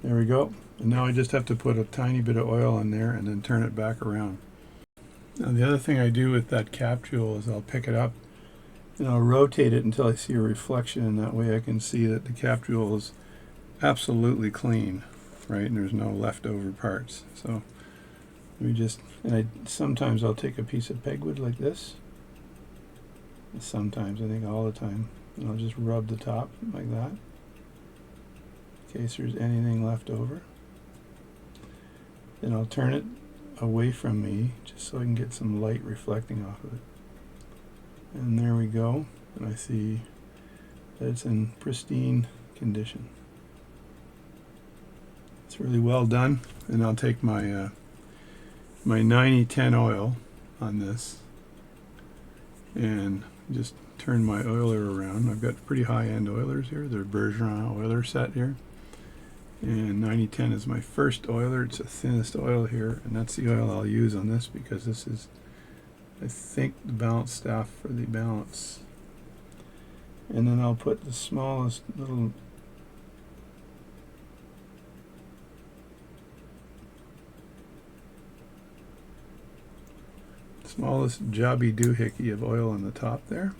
There we go. And now I just have to put a tiny bit of oil in there and then turn it back around. Now the other thing I do with that cap jewel is I'll pick it up and I'll rotate it until I see a reflection, and that way I can see that the cap jewel is absolutely clean, right? And there's no leftover parts. So we just, and sometimes I'll take a piece of pegwood like this. Sometimes, I think all the time. And I'll just rub the top like that in case there's anything left over. Then I'll turn it away from me just so I can get some light reflecting off of it. And there we go. And I see that it's in pristine condition. It's really well done. And I'll take my my 9010 oil on this and just turn my oiler around. I've got pretty high-end oilers here. They're Bergeron oiler set here. And 9010 is my first oiler. It's the thinnest oil here, and that's the oil I'll use on this because this is, I think, the balance staff for the balance. And then I'll put the smallest little jobby doohickey of oil on the top there.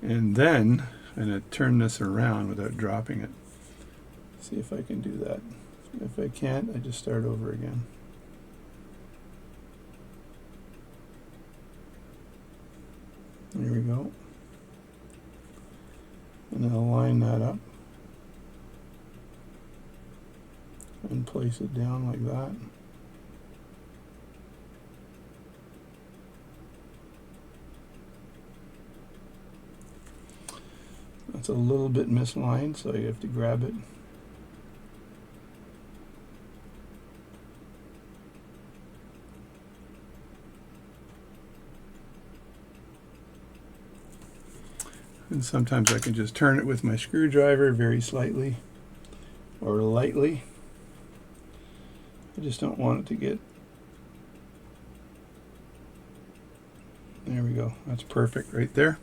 And then I'm going to turn this around without dropping it. See if I can do that. If I can't, I just start over again. There we go. And I'll line that up and place it down like that. That's a little bit misaligned, so you have to grab it. And sometimes I can just turn it with my screwdriver very slightly or lightly. I just don't want it to get... There we go. That's perfect right there.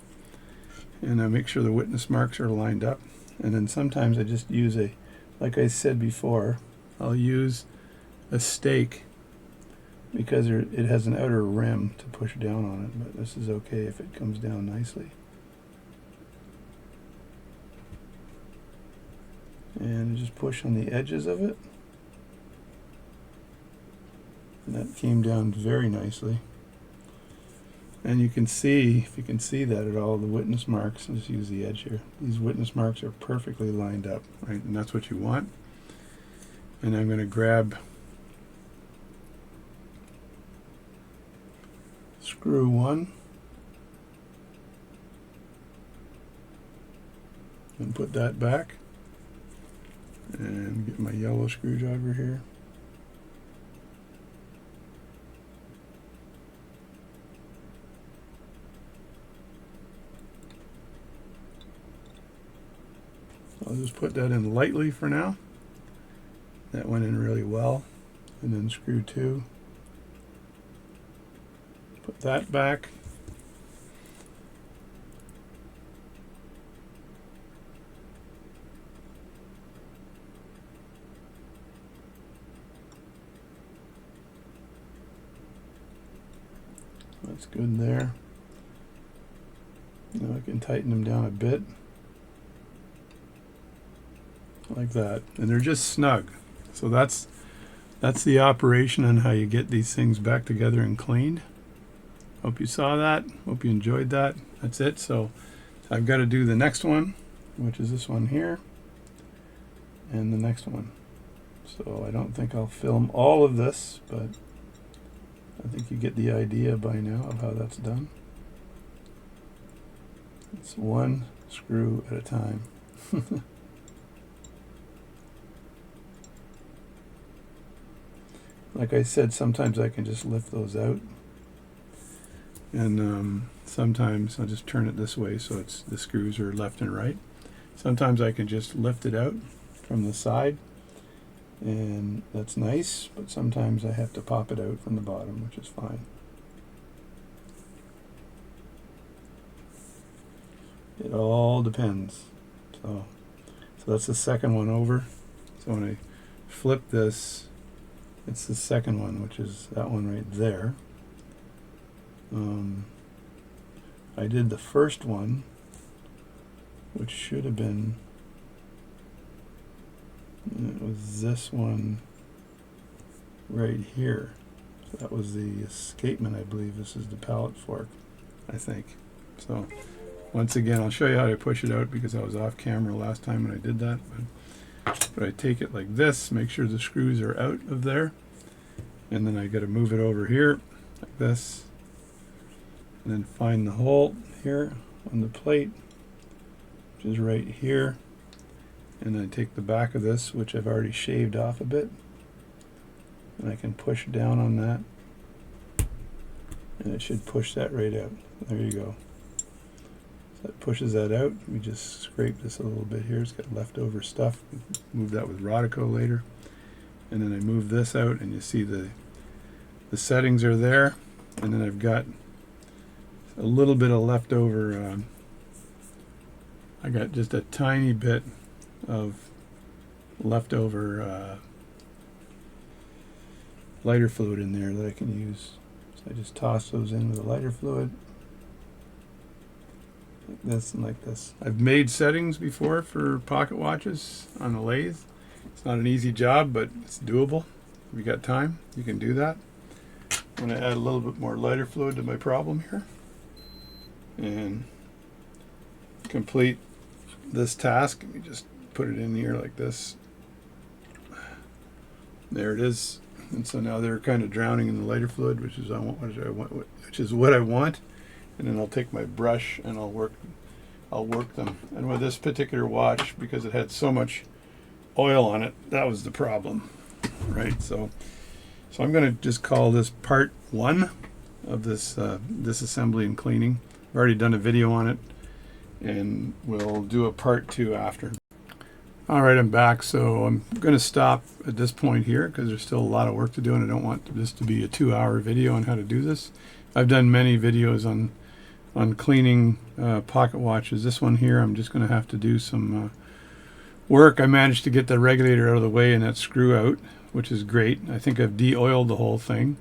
And I make sure the witness marks are lined up. And then sometimes I just use a, like I said before, I'll use a stake because it has an outer rim to push down on it, but this is okay if it comes down nicely. And just push on the edges of it. And that came down very nicely. And you can see, if you can see that at all, the witness marks, I'll just use the edge here. These witness marks are perfectly lined up, right? And that's what you want. And I'm going to grab screw 1 and put that back. And get my yellow screwdriver here. I'll just put that in lightly for now. That went in really well. And then screw 2. Put that back. That's good there. Now I can tighten them down a bit. Like that. And they're just snug. So that's the operation on how you get these things back together and cleaned. Hope you saw that. Hope you enjoyed that. That's it. So I've got to do the next one, which is this one here. And the next one. So I don't think I'll film all of this, but I think you get the idea by now of how that's done. It's one screw at a time. Like I said, sometimes I can just lift those out. And sometimes I'll just turn it this way so it's the screws are left and right. Sometimes I can just lift it out from the side. And that's nice, but sometimes I have to pop it out from the bottom, which is fine. It all depends. So that's the second one over. So when I flip this, it's the second one, which is that one right there. I did the first one, which should have been... It was this one right here. So that was the escapement, I believe. This is the pallet fork, I think. So once again, I'll show you how to push it out because I was off camera last time when I did that. But I take it like this, make sure the screws are out of there, and then I got to move it over here like this, and then find the hole here on the plate, which is right here. And then I take the back of this, which I've already shaved off a bit, and I can push down on that, and it should push that right out. There you go. So that pushes that out. We just scrape this a little bit here. It's got leftover stuff. Move that with Rodico later. And then I move this out, and you see the settings are there. And then I've got a little bit of leftover. I got just a tiny bit of leftover lighter fluid in there that I can use. So I just toss those in with the lighter fluid, like this and like this. I've made settings before for pocket watches on a lathe. It's not an easy job, but it's doable. If you got time, you can do that. I'm going to add a little bit more lighter fluid to my problem here. and complete this task. Let me just put it in here like this. There it is. And so now they're kind of drowning in the lighter fluid, which is what I want. And then I'll take my brush and I'll work them. And with this particular watch, because it had so much oil on it, that was the problem, right? So I'm going to just call this part 1 of this disassembly and cleaning. I've already done a video on it, and we'll do a part 2 after. All right, I'm back. So I'm going to stop at this point here because there's still a lot of work to do, and I don't want this to be a 2-hour video on how to do this. I've done many videos on cleaning pocket watches. This one here, I'm just going to have to do some work. I managed to get the regulator out of the way and that screw out, which is great. I think I've de-oiled the whole thing.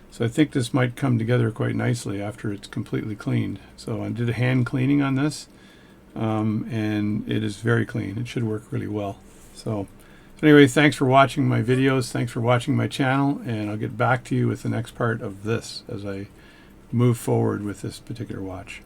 So I think this might come together quite nicely after it's completely cleaned. So I did a hand cleaning on this, and it is very clean. It should work really well. So anyway, thanks for watching my videos. Thanks for watching my channel, and I'll get back to you with the next part of this as I move forward with this particular watch.